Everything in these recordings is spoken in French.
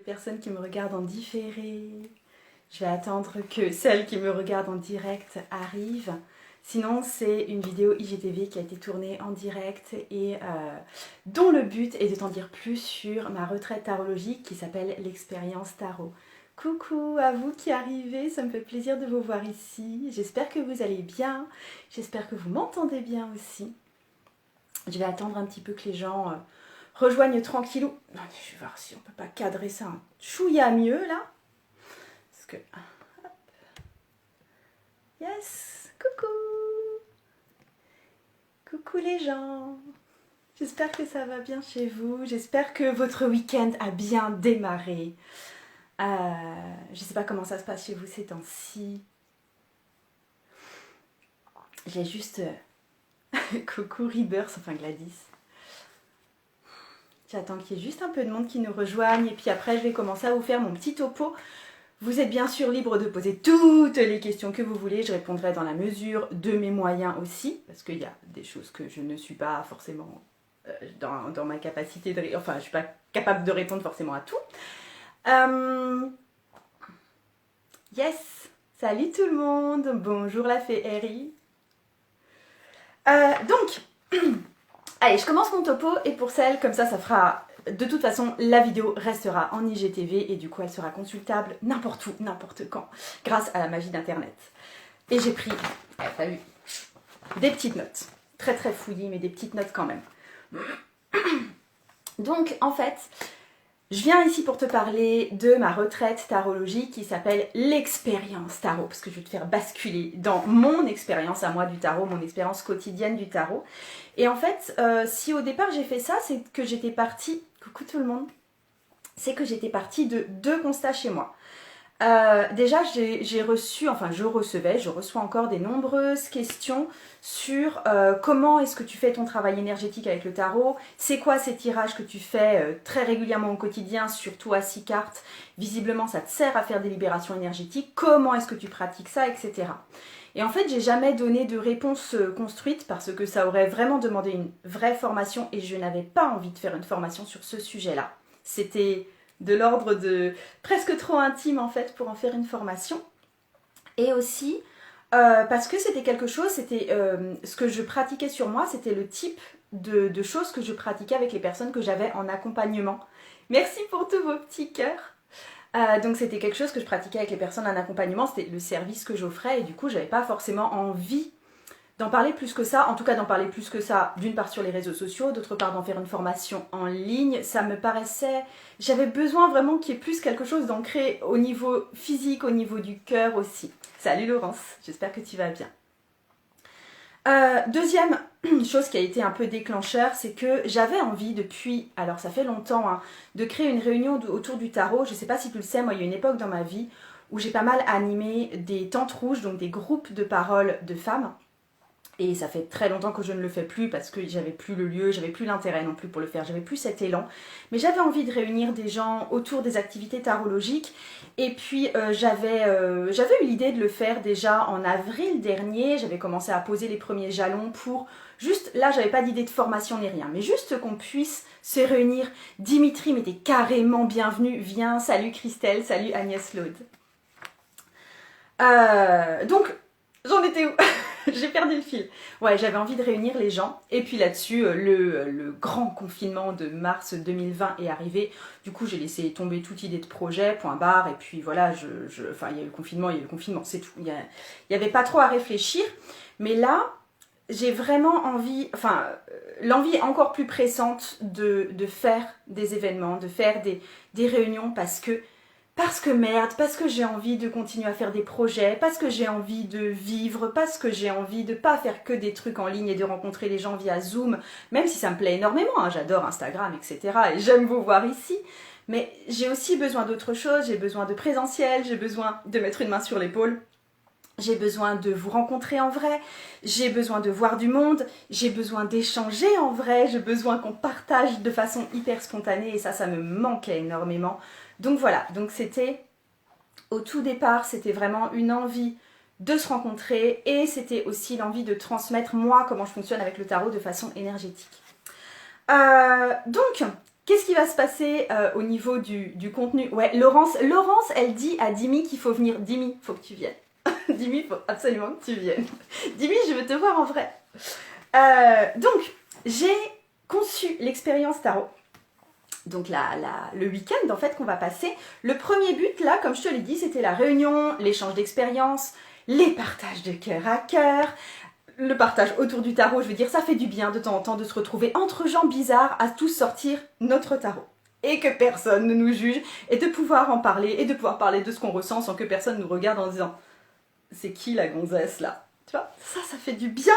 Personnes qui me regardent en différé. Je vais attendre que celles qui me regardent en direct arrivent. Sinon, c'est une vidéo IGTV qui a été tournée en direct et dont le but est de t'en dire plus sur ma retraite tarologique qui s'appelle l'expérience tarot. Coucou à vous qui arrivez, ça me fait plaisir de vous voir ici. J'espère que vous allez bien, j'espère que vous m'entendez bien aussi. Je vais attendre un petit peu que les gens rejoignent tranquillou. Non, je vais voir si on peut pas cadrer ça un chouïa mieux là. Parce que... Hop. Yes, coucou. Coucou les gens. J'espère que ça va bien chez vous. J'espère que votre week-end a bien démarré. Je sais pas comment ça se passe chez vous ces temps-ci. J'ai juste... coucou Rebirth, enfin Gladys. J'attends qu'il y ait juste un peu de monde qui nous rejoigne. Et puis après, je vais commencer à vous faire mon petit topo. Vous êtes bien sûr libre de poser toutes les questions que vous voulez. Je répondrai dans la mesure de mes moyens aussi. Parce qu'il y a des choses que je ne suis pas forcément dans ma capacité de... Enfin, je ne suis pas capable de répondre forcément à tout. Yes! Salut tout le monde! Bonjour la féerie! Donc, allez, je commence mon topo et pour celle, comme ça fera... De toute façon, la vidéo restera en IGTV et du coup, elle sera consultable n'importe où, n'importe quand, grâce à la magie d'Internet. Et j'ai pris, t'as vu, des petites notes. Très très fouillis, mais des petites notes quand même. Donc, en fait, je viens ici pour te parler de ma retraite tarologique qui s'appelle l'expérience tarot, parce que je vais te faire basculer dans mon expérience à moi du tarot, mon expérience quotidienne du tarot. Et en fait, si au départ j'ai fait ça, c'est que j'étais partie... Coucou tout le monde. C'est que j'étais partie de deux constats chez moi. Déjà, je reçois encore des nombreuses questions sur comment est-ce que tu fais ton travail énergétique avec le tarot, c'est quoi ces tirages que tu fais très régulièrement au quotidien, surtout à 6 cartes, visiblement ça te sert à faire des libérations énergétiques, comment est-ce que tu pratiques ça, etc. Et en fait, j'ai jamais donné de réponse construite parce que ça aurait vraiment demandé une vraie formation et je n'avais pas envie de faire une formation sur ce sujet-là. C'était de l'ordre de presque trop intime en fait pour en faire une formation. Et aussi parce que c'était quelque chose, ce que je pratiquais sur moi, c'était le type de choses que je pratiquais avec les personnes que j'avais en accompagnement. Merci pour tous vos petits cœurs. Donc c'était quelque chose que je pratiquais avec les personnes en accompagnement, c'était le service que j'offrais et du coup j'avais pas forcément envie d'en parler plus que ça, en tout cas d'en parler plus que ça d'une part sur les réseaux sociaux, d'autre part d'en faire une formation en ligne, ça me paraissait, j'avais besoin vraiment qu'il y ait plus quelque chose d'ancré au niveau physique, au niveau du cœur aussi. Salut Laurence, j'espère que tu vas bien. Deuxième chose qui a été un peu déclencheur, c'est que j'avais envie depuis, alors ça fait longtemps, hein, de créer une réunion autour du tarot. Je ne sais pas si tu le sais, moi il y a une époque dans ma vie où j'ai pas mal animé des tentes rouges, donc des groupes de parole de femmes. Et ça fait très longtemps que je ne le fais plus parce que j'avais plus le lieu, j'avais plus l'intérêt non plus pour le faire, j'avais plus cet élan. Mais j'avais envie de réunir des gens autour des activités tarologiques. Et puis j'avais eu l'idée de le faire déjà en avril dernier. J'avais commencé à poser les premiers jalons pour juste, là j'avais pas d'idée de formation ni rien, mais juste qu'on puisse se réunir. Dimitri m'était carrément bienvenue, viens, salut Christelle, salut Agnès Laude. Donc j'en étais où? J'ai perdu le fil. Ouais, j'avais envie de réunir les gens. Et puis là-dessus, le grand confinement de mars 2020 est arrivé. Du coup, j'ai laissé tomber toute idée de projet, point barre. Et puis voilà, enfin, il y a eu le confinement, c'est tout. Il n'y avait pas trop à réfléchir. Mais là, j'ai vraiment envie, enfin, l'envie encore plus pressante de faire des événements, de faire des réunions parce que merde, parce que j'ai envie de continuer à faire des projets, parce que j'ai envie de vivre, parce que j'ai envie de pas faire que des trucs en ligne et de rencontrer les gens via Zoom, même si ça me plaît énormément, hein, j'adore Instagram, etc. et j'aime vous voir ici, mais j'ai aussi besoin d'autre chose, j'ai besoin de présentiel, j'ai besoin de mettre une main sur l'épaule, j'ai besoin de vous rencontrer en vrai, j'ai besoin de voir du monde, j'ai besoin d'échanger en vrai, j'ai besoin qu'on partage de façon hyper spontanée et ça me manquait énormément. Donc voilà, donc c'était, au tout départ, c'était vraiment une envie de se rencontrer et c'était aussi l'envie de transmettre moi comment je fonctionne avec le tarot de façon énergétique. Donc, Qu'est-ce qui va se passer au niveau du contenu? Ouais, Laurence, elle dit à Dimi qu'il faut venir. Dimi, faut que tu viennes. Dimi, il faut absolument que tu viennes. Dimi, je veux te voir en vrai. Donc, j'ai conçu l'expérience tarot. Donc le week-end en fait qu'on va passer. Le premier but là, comme je te l'ai dit, c'était la réunion, l'échange d'expériences, les partages de cœur à cœur, le partage autour du tarot. Je veux dire, ça fait du bien de temps en temps de se retrouver entre gens bizarres à tous sortir notre tarot. Et que personne ne nous juge, et de pouvoir en parler, et de pouvoir parler de ce qu'on ressent sans que personne nous regarde en disant « c'est qui la gonzesse là ?» Tu vois, ça fait du bien.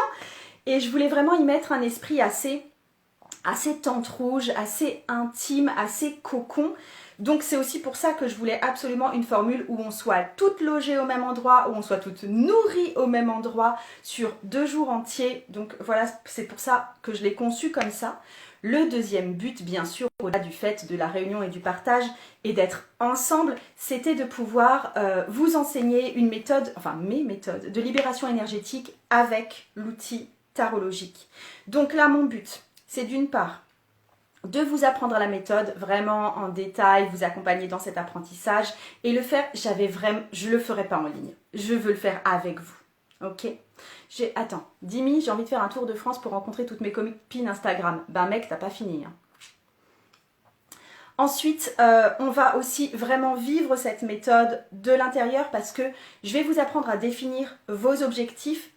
Et je voulais vraiment y mettre un esprit assez tente rouge, assez intime, assez cocon. Donc c'est aussi pour ça que je voulais absolument une formule où on soit toutes logées au même endroit, où on soit toutes nourries au même endroit sur 2 jours entiers. Donc voilà, c'est pour ça que je l'ai conçu comme ça. Le deuxième but, bien sûr, au-delà du fait de la réunion et du partage et d'être ensemble, c'était de pouvoir vous enseigner une méthode, enfin mes méthodes de libération énergétique avec l'outil tarologique. Donc là, mon but, c'est d'une part de vous apprendre la méthode vraiment en détail, vous accompagner dans cet apprentissage et le faire, je le ferai pas en ligne, je veux le faire avec vous, ok? Attends, Dimi, j'ai envie de faire un tour de France pour rencontrer toutes mes copines Instagram. Ben mec, t'as pas fini. Hein. Ensuite, on va aussi vraiment vivre cette méthode de l'intérieur parce que je vais vous apprendre à définir vos objectifs.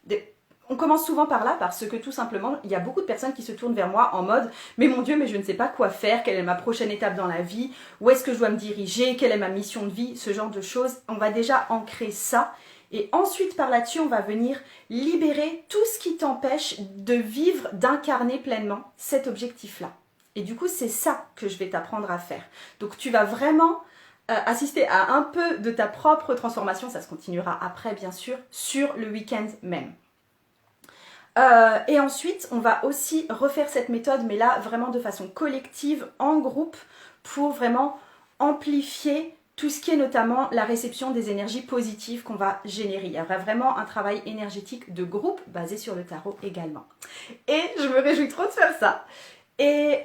On commence souvent par là parce que tout simplement, il y a beaucoup de personnes qui se tournent vers moi en mode « mais mon Dieu, mais je ne sais pas quoi faire, quelle est ma prochaine étape dans la vie, où est-ce que je dois me diriger, quelle est ma mission de vie ?» Ce genre de choses, on va déjà ancrer ça. Et ensuite, par là-dessus, on va venir libérer tout ce qui t'empêche de vivre, d'incarner pleinement cet objectif-là. Et du coup, c'est ça que je vais t'apprendre à faire. Donc, tu vas vraiment assister à un peu de ta propre transformation, ça se continuera après, bien sûr, sur le week-end même. Et ensuite, on va aussi refaire cette méthode, mais là, vraiment de façon collective, en groupe, pour vraiment amplifier tout ce qui est notamment la réception des énergies positives qu'on va générer. Il y aura vraiment un travail énergétique de groupe basé sur le tarot également. Et je me réjouis trop de faire ça. Et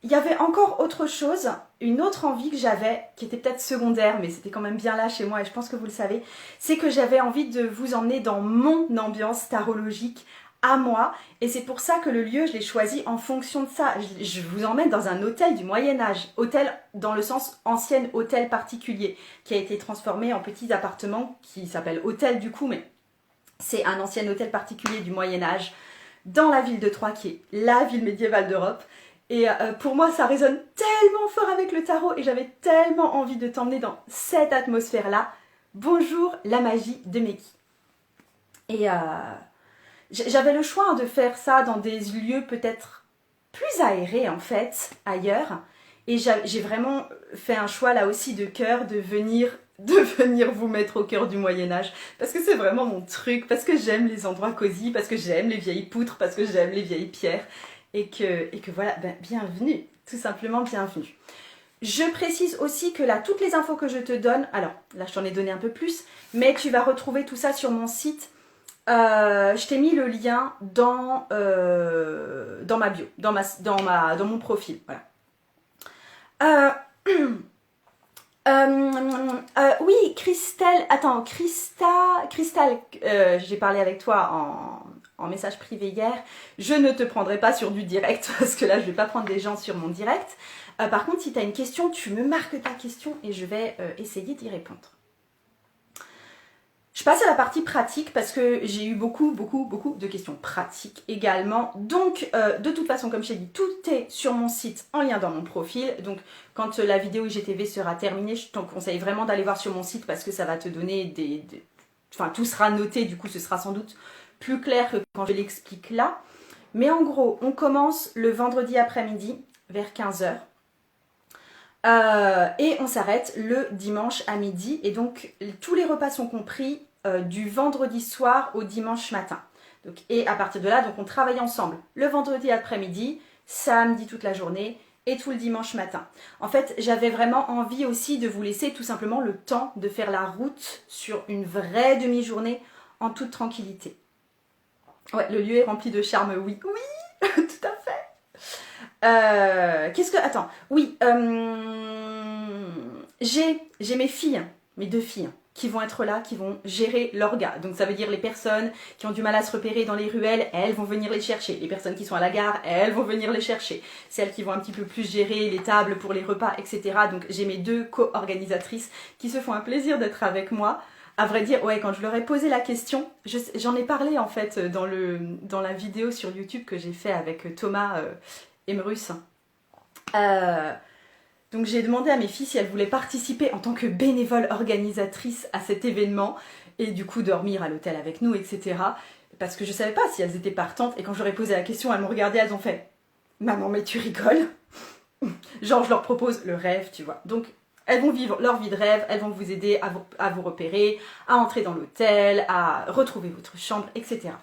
il y avait encore autre chose, une autre envie que j'avais, qui était peut-être secondaire, mais c'était quand même bien là chez moi et je pense que vous le savez, c'est que j'avais envie de vous emmener dans mon ambiance tarologique à moi. Et c'est pour ça que le lieu, je l'ai choisi en fonction de ça. Je vous emmène dans un hôtel du Moyen-Âge, hôtel dans le sens ancien hôtel particulier, qui a été transformé en petits appartements, qui s'appelle hôtel du coup, mais c'est un ancien hôtel particulier du Moyen-Âge, dans la ville de Troyes, qui est la ville médiévale d'Europe. Et pour moi, ça résonne tellement fort avec le tarot et j'avais tellement envie de t'emmener dans cette atmosphère-là. Bonjour, la magie de Meki. Et j'avais le choix de faire ça dans des lieux peut-être plus aérés en fait, ailleurs. Et j'ai vraiment fait un choix là aussi de cœur de venir vous mettre au cœur du Moyen-Âge. Parce que c'est vraiment mon truc, parce que j'aime les endroits cosy, parce que j'aime les vieilles poutres, parce que j'aime les vieilles pierres. Et que voilà, ben, bienvenue, tout simplement bienvenue. Je précise aussi que là, toutes les infos que je te donne, alors là je t'en ai donné un peu plus, mais tu vas retrouver tout ça sur mon site. Je t'ai mis le lien dans ma bio, dans mon profil. Voilà. Oui, Christelle, attends, Cristal, j'ai parlé avec toi en message privé hier, je ne te prendrai pas sur du direct parce que là je ne vais pas prendre des gens sur mon direct. Par contre, si tu as une question, tu me marques ta question et je vais essayer d'y répondre. Je passe à la partie pratique parce que j'ai eu beaucoup de questions pratiques également. Donc, de toute façon, comme je t'ai dit, tout est sur mon site en lien dans mon profil. Donc, quand la vidéo IGTV sera terminée, je te conseille vraiment d'aller voir sur mon site parce que ça va te donner Enfin, tout sera noté, du coup, ce sera sans doute plus clair que quand je l'explique là. Mais en gros, on commence le vendredi après-midi vers 15 h. Et on s'arrête le dimanche à midi. Et donc, tous les repas sont compris du vendredi soir au dimanche matin. Donc, et à partir de là, donc on travaille ensemble le vendredi après-midi, samedi toute la journée et tout le dimanche matin. En fait, j'avais vraiment envie aussi de vous laisser tout simplement le temps de faire la route sur une vraie demi-journée en toute tranquillité. Ouais, le lieu est rempli de charme, oui. Oui, tout à fait. Qu'est-ce que... Attends, oui, j'ai mes filles, mes deux filles, qui vont être là, qui vont gérer l'orga. Donc ça veut dire les personnes qui ont du mal à se repérer dans les ruelles, elles vont venir les chercher. Les personnes qui sont à la gare, elles vont venir les chercher. Celles qui vont un petit peu plus gérer les tables pour les repas, etc. Donc j'ai mes deux co-organisatrices qui se font un plaisir d'être avec moi. À vrai dire, ouais, quand je leur ai posé la question, j'en ai parlé en fait dans la vidéo sur YouTube que j'ai fait avec Thomas Emrus. Donc j'ai demandé à mes filles si elles voulaient participer en tant que bénévole organisatrice à cet événement et du coup dormir à l'hôtel avec nous, etc. Parce que je savais pas si elles étaient partantes et quand je leur ai posé la question, elles m'ont regardé, elles ont fait « Maman, mais tu rigoles ?» Genre je leur propose le rêve, tu vois. Donc elles vont vivre leur vie de rêve, elles vont vous aider à vous repérer, à entrer dans l'hôtel, à retrouver votre chambre, etc.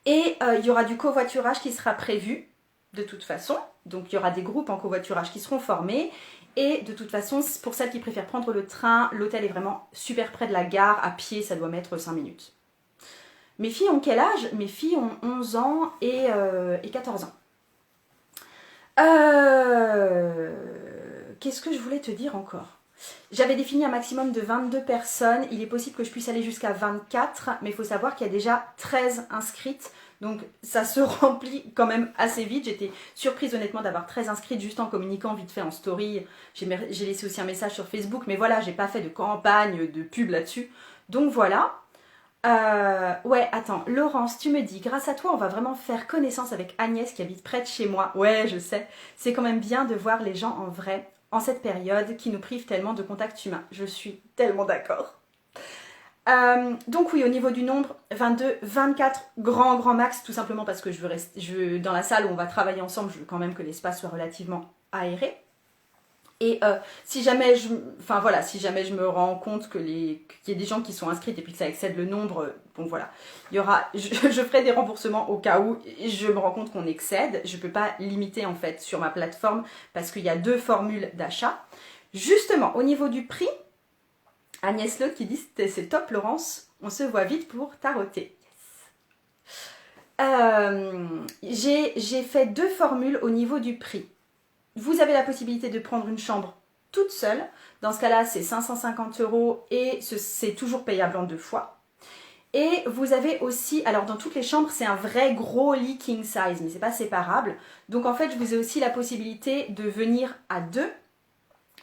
Et il y aura du covoiturage qui sera prévu de toute façon. Donc il y aura des groupes en covoiturage qui seront formés. Et de toute façon, pour celles qui préfèrent prendre le train, l'hôtel est vraiment super près de la gare. À pied, ça doit mettre 5 minutes. Mes filles ont quel âge? Mes filles ont 11 ans et 14 ans. Qu'est-ce que je voulais te dire encore? J'avais défini un maximum de 22 personnes. Il est possible que je puisse aller jusqu'à 24, mais il faut savoir qu'il y a déjà 13 inscrites. Donc ça se remplit quand même assez vite. J'étais surprise honnêtement d'avoir 13 inscrites juste en communiquant vite fait en story. J'ai laissé aussi un message sur Facebook, mais voilà, j'ai pas fait de campagne, de pub là-dessus. Donc voilà. Ouais, attends, Laurence, tu me dis, grâce à toi, on va vraiment faire connaissance avec Agnès qui habite près de chez moi. Ouais, je sais. C'est quand même bien de voir les gens en vrai en cette période qui nous prive tellement de contact humain. Je suis tellement d'accord. Donc oui, au niveau du nombre, 22, 24, grand max, tout simplement parce que je veux rester, dans la salle où on va travailler ensemble, je veux quand même que l'espace soit relativement aéré. Et si jamais je me rends compte qu'il y ait des gens qui sont inscrits et puis que ça excède le nombre, bon voilà, je ferai des remboursements au cas où je me rends compte qu'on excède. Je ne peux pas limiter en fait sur ma plateforme parce qu'il y a 2 formules d'achat. Justement, au niveau du prix, Agnès Laude qui dit c'est top Laurence, on se voit vite pour taroter. Yes. J'ai fait 2 formules au niveau du prix. Vous avez la possibilité de prendre une chambre toute seule. Dans ce cas-là, c'est 550 € et c'est toujours payable en 2 fois. Et vous avez aussi, alors dans toutes les chambres, c'est un vrai gros lit king size, mais c'est pas séparable. Donc en fait, je vous ai aussi la possibilité de venir à 2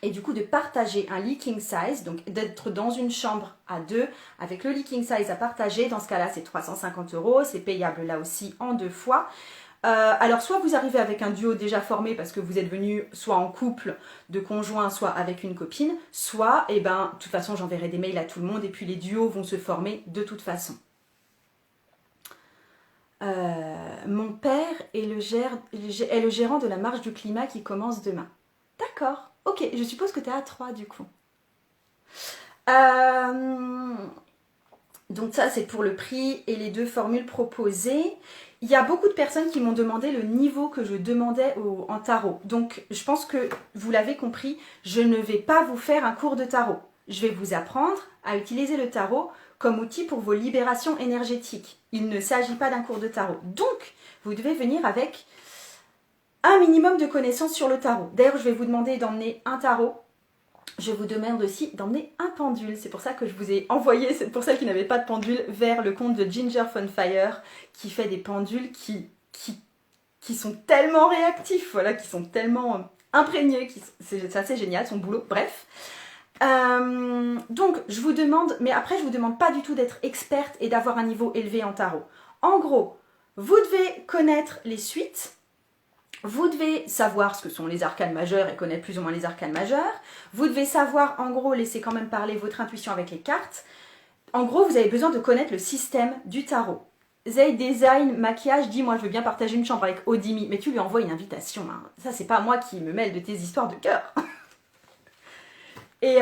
et du coup de partager un lit king size, donc d'être dans une chambre à 2 avec le lit king size à partager. Dans ce cas-là, c'est 350 €, c'est payable là aussi en 2 fois. Alors soit vous arrivez avec un duo déjà formé parce que vous êtes venu soit en couple de conjoints, soit avec une copine, soit, de toute façon j'enverrai des mails à tout le monde et puis les duos vont se former de toute façon. Mon père est le gérant de la marche du climat qui commence demain. D'accord, ok, je suppose que tu es à 3 du coup. Donc ça c'est pour le prix et les 2 formules proposées. Il y a beaucoup de personnes qui m'ont demandé le niveau que je demandais en tarot. Donc je pense que vous l'avez compris, je ne vais pas vous faire un cours de tarot. Je vais vous apprendre à utiliser le tarot comme outil pour vos libérations énergétiques. Il ne s'agit pas d'un cours de tarot. Donc vous devez venir avec un minimum de connaissances sur le tarot. D'ailleurs je vais vous demander d'emmener un tarot. Je vous demande aussi d'emmener un pendule. C'est pour ça que je vous ai envoyé, pour celles qui n'avaient pas de pendule, vers le compte de Ginger Funfire qui fait des pendules qui sont tellement réactifs, voilà, qui sont tellement imprégnés, c'est assez génial son boulot, bref. Donc je vous demande, mais après je vous demande pas du tout d'être experte et d'avoir un niveau élevé en tarot. En gros, vous devez connaître les suites. Vous devez savoir ce que sont les arcanes majeures et connaître plus ou moins les arcanes majeures. Vous devez savoir, en gros, laisser quand même parler votre intuition avec les cartes. En gros, vous avez besoin de connaître le système du tarot. Zay Design Maquillage dit, moi je veux bien partager une chambre avec Odimi, mais tu lui envoies une invitation. Hein. Ça, c'est pas moi qui me mêle de tes histoires de cœur. Et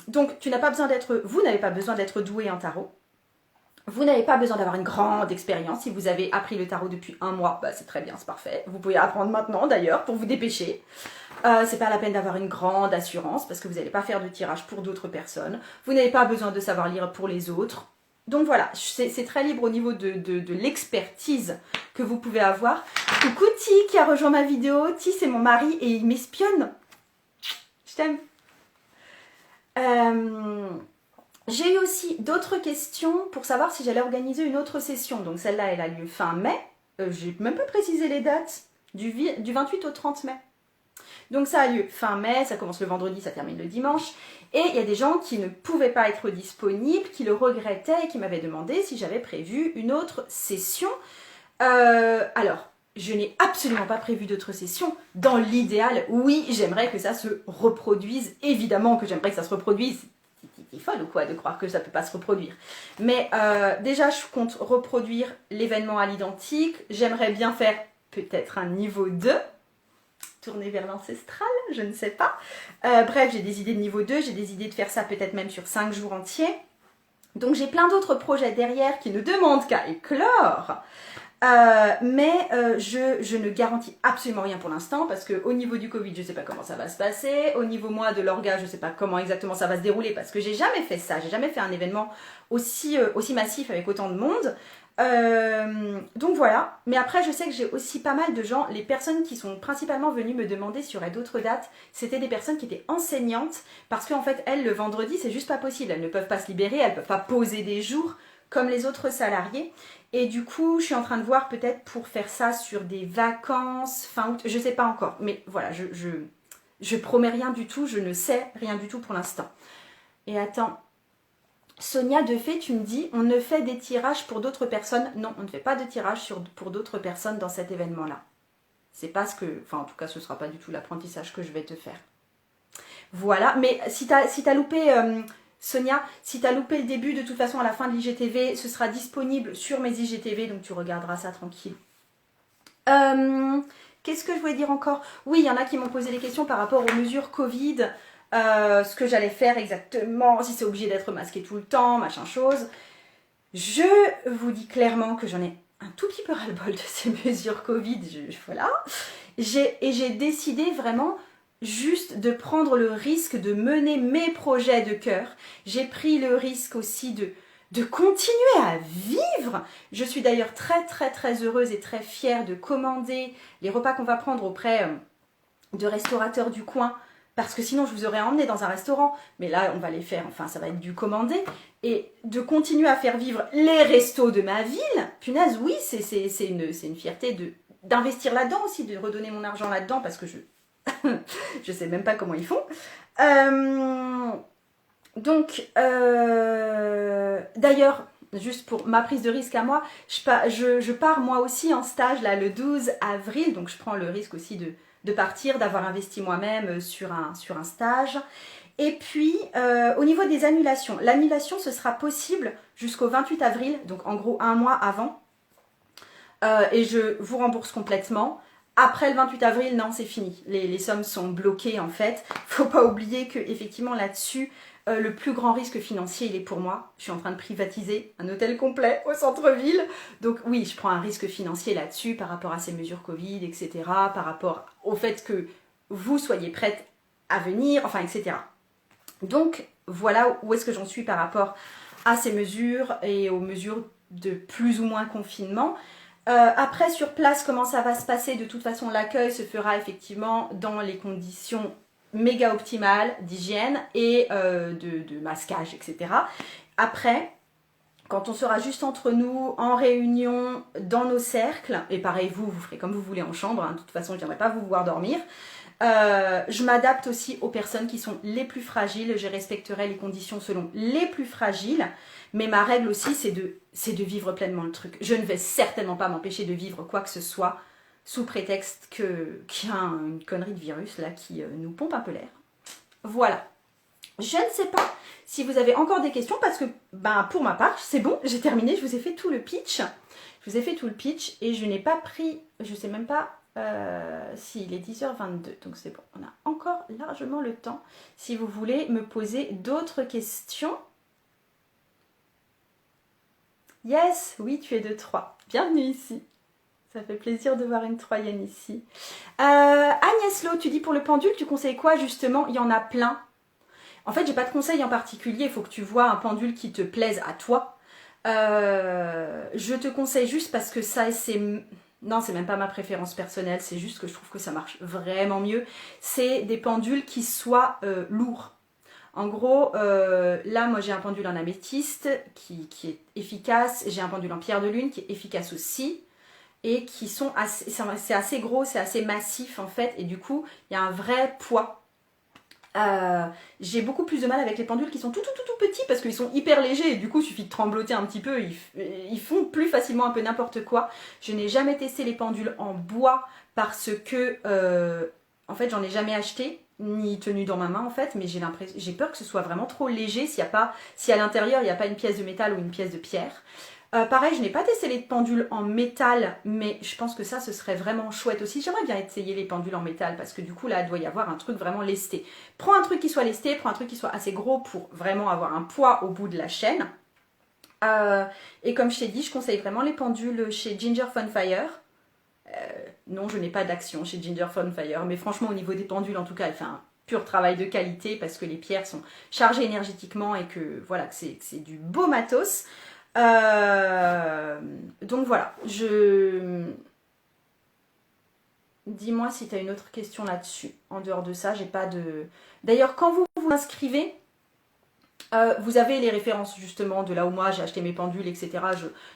donc, vous n'avez pas besoin d'être doué en tarot. Vous n'avez pas besoin d'avoir une grande expérience. Si vous avez appris le tarot depuis 1 mois, c'est très bien, c'est parfait. Vous pouvez apprendre maintenant d'ailleurs pour vous dépêcher. C'est pas la peine d'avoir une grande assurance parce que vous n'allez pas faire de tirage pour d'autres personnes. Vous n'avez pas besoin de savoir lire pour les autres. Donc voilà, c'est très libre au niveau de l'expertise que vous pouvez avoir. Coucou Ti qui a rejoint ma vidéo. Ti, c'est mon mari et il m'espionne. Je t'aime. J'ai eu aussi d'autres questions pour savoir si j'allais organiser une autre session. Donc celle-là, elle a lieu fin mai. J'ai même pas précisé les dates. Du 28 au 30 mai. Donc ça a lieu fin mai, ça commence le vendredi, ça termine le dimanche. Et il y a des gens qui ne pouvaient pas être disponibles, qui le regrettaient et qui m'avaient demandé si j'avais prévu une autre session. Alors, je n'ai absolument pas prévu d'autres sessions. Dans l'idéal, oui, j'aimerais que ça se reproduise. Évidemment que j'aimerais que ça se reproduise. T'es folle ou quoi de croire que ça ne peut pas se reproduire. Mais déjà, je compte reproduire l'événement à l'identique. J'aimerais bien faire peut-être un niveau 2. Tourner vers l'ancestral, je ne sais pas. Bref, j'ai des idées de niveau 2, j'ai des idées de faire ça peut-être même sur 5 jours entiers. Donc j'ai plein d'autres projets derrière qui ne demandent qu'à éclore. Je ne garantis absolument rien pour l'instant parce qu'au niveau du Covid, je ne sais pas comment ça va se passer. Au niveau moi de l'orga, je ne sais pas comment exactement ça va se dérouler parce que j'ai jamais fait ça. J'ai jamais fait un événement aussi massif avec autant de monde. Donc voilà, mais après je sais que j'ai aussi pas mal de gens, les personnes qui sont principalement venues me demander s'il y aurait d'autres dates, c'était des personnes qui étaient enseignantes parce qu'en fait elles le vendredi c'est juste pas possible, elles ne peuvent pas se libérer, elles peuvent pas poser des jours comme les autres salariés et du coup je suis en train de voir peut-être pour faire ça sur des vacances fin août, je sais pas encore, mais voilà je promets rien du tout, je ne sais rien du tout pour l'instant. Et attends, Sonia, de fait, tu me dis, on ne fait des tirages pour d'autres personnes. Non, on ne fait pas de tirage pour d'autres personnes dans cet événement-là. C'est pas ce que... Enfin, en tout cas, ce ne sera pas du tout l'apprentissage que je vais te faire. Voilà, mais si t'as loupé... Sonia, si tu as loupé le début, de toute façon, à la fin de l'IGTV, ce sera disponible sur mes IGTV, donc tu regarderas ça tranquille. Qu'est-ce que je voulais dire encore? Oui, il y en a qui m'ont posé des questions par rapport aux mesures Covid. Ce que j'allais faire exactement, si c'est obligé d'être masqué tout le temps, machin chose. Je vous dis clairement que j'en ai un tout petit peu ras-le-bol de ces mesures Covid, voilà. J'ai décidé vraiment juste de prendre le risque de mener mes projets de cœur. J'ai pris le risque aussi de continuer à vivre. Je suis d'ailleurs très très très heureuse et très fière de commander les repas qu'on va prendre auprès de restaurateurs du coin. Parce que sinon, je vous aurais emmené dans un restaurant. Mais là, on va les faire, enfin, ça va être du commandé. Et de continuer à faire vivre les restos de ma ville, punaise, oui, c'est une fierté d'investir là-dedans aussi, de redonner mon argent là-dedans, parce que je sais même pas comment ils font. D'ailleurs, juste pour ma prise de risque à moi, je pars moi aussi en stage là, le 12 avril. Donc, je prends le risque aussi de partir, d'avoir investi moi-même sur un stage. Et puis, au niveau des annulations, l'annulation, ce sera possible jusqu'au 28 avril, donc en gros un mois avant. Et je vous rembourse complètement. Après le 28 avril, non, c'est fini. Les sommes sont bloquées en fait. Faut pas oublier que effectivement là-dessus, le plus grand risque financier, il est pour moi. Je suis en train de privatiser un hôtel complet au centre-ville. Donc oui, je prends un risque financier là-dessus par rapport à ces mesures Covid, etc. Par rapport au fait que vous soyez prête à venir, enfin, etc. Donc voilà où est-ce que j'en suis par rapport à ces mesures et aux mesures de plus ou moins confinement. Après, sur place, comment ça va se passer? De toute façon, l'accueil se fera effectivement dans les conditions méga optimales d'hygiène et de masquage, etc. Après, quand on sera juste entre nous, en réunion, dans nos cercles, et pareil, vous ferez comme vous voulez en chambre, hein, de toute façon, je ne viendrai pas vous voir dormir. Je m'adapte aussi aux personnes qui sont les plus fragiles, je respecterai les conditions selon les plus fragiles, mais ma règle aussi c'est de vivre pleinement le truc. Je ne vais certainement pas m'empêcher de vivre quoi que ce soit sous prétexte qu'il y a une connerie de virus là qui nous pompe un peu l'air. Voilà. Je ne sais pas si vous avez encore des questions parce que pour ma part c'est bon, j'ai terminé, je vous ai fait tout le pitch. Je vous ai fait tout le pitch et je n'ai pas pris, je sais même pas si il est 10h22, donc c'est bon, on a encore largement le temps si vous voulez me poser d'autres questions. Yes, oui, tu es de Troyes. Bienvenue ici. Ça fait plaisir de voir une Troyenne ici. Agnès Lo, tu dis pour le pendule, tu conseilles quoi justement? Il y en a plein. En fait, j'ai pas de conseil en particulier, il faut que tu vois un pendule qui te plaise à toi. Je te conseille juste parce que ça, c'est... Non, c'est même pas ma préférence personnelle, c'est juste que je trouve que ça marche vraiment mieux. C'est des pendules qui soient lourds. En gros, là, moi j'ai un pendule en améthyste qui est efficace. J'ai un pendule en pierre de lune qui est efficace aussi. Et qui sont assez... C'est assez gros, c'est assez massif en fait. Et du coup, il y a un vrai poids. J'ai beaucoup plus de mal avec les pendules qui sont tout petits parce qu'ils sont hyper légers et du coup il suffit de trembloter un petit peu, ils font plus facilement un peu n'importe quoi. Je n'ai jamais testé les pendules en bois parce que en fait j'en ai jamais acheté ni tenu dans ma main en fait, mais j'ai peur que ce soit vraiment trop léger si à l'intérieur il n'y a pas une pièce de métal ou une pièce de pierre. Pareil, je n'ai pas testé les pendules en métal, mais je pense que ça, ce serait vraiment chouette aussi. J'aimerais bien essayer les pendules en métal, parce que du coup, là, il doit y avoir un truc vraiment lesté. Prends un truc qui soit lesté, prends un truc qui soit assez gros pour vraiment avoir un poids au bout de la chaîne. Et comme je t'ai dit, je conseille vraiment les pendules chez Ginger Funfire. Non, je n'ai pas d'action chez Ginger Funfire, mais franchement, au niveau des pendules, en tout cas, elle fait un pur travail de qualité, parce que les pierres sont chargées énergétiquement et que, voilà, que c'est du beau matos. Donc voilà, dis-moi si tu as une autre question là-dessus. En dehors de ça, j'ai pas de... D'ailleurs, quand vous vous inscrivez, vous avez les références justement de là où moi j'ai acheté mes pendules, etc.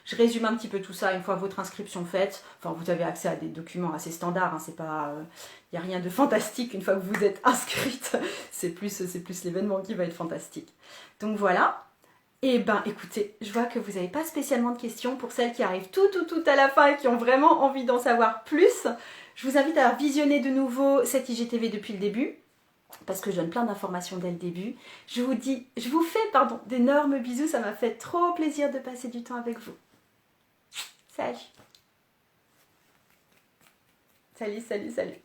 Je résume un petit peu tout ça une fois votre inscription faite. Enfin, vous avez accès à des documents assez standards, hein, c'est pas... Il n'y a rien de fantastique une fois que vous êtes inscrite. C'est plus l'événement qui va être fantastique. Donc voilà. Eh ben écoutez, je vois que vous n'avez pas spécialement de questions. Pour celles qui arrivent tout à la fin et qui ont vraiment envie d'en savoir plus, je vous invite à visionner de nouveau cette IGTV depuis le début, parce que je donne plein d'informations dès le début. Je vous fais d'énormes bisous, ça m'a fait trop plaisir de passer du temps avec vous. Salut. Salut.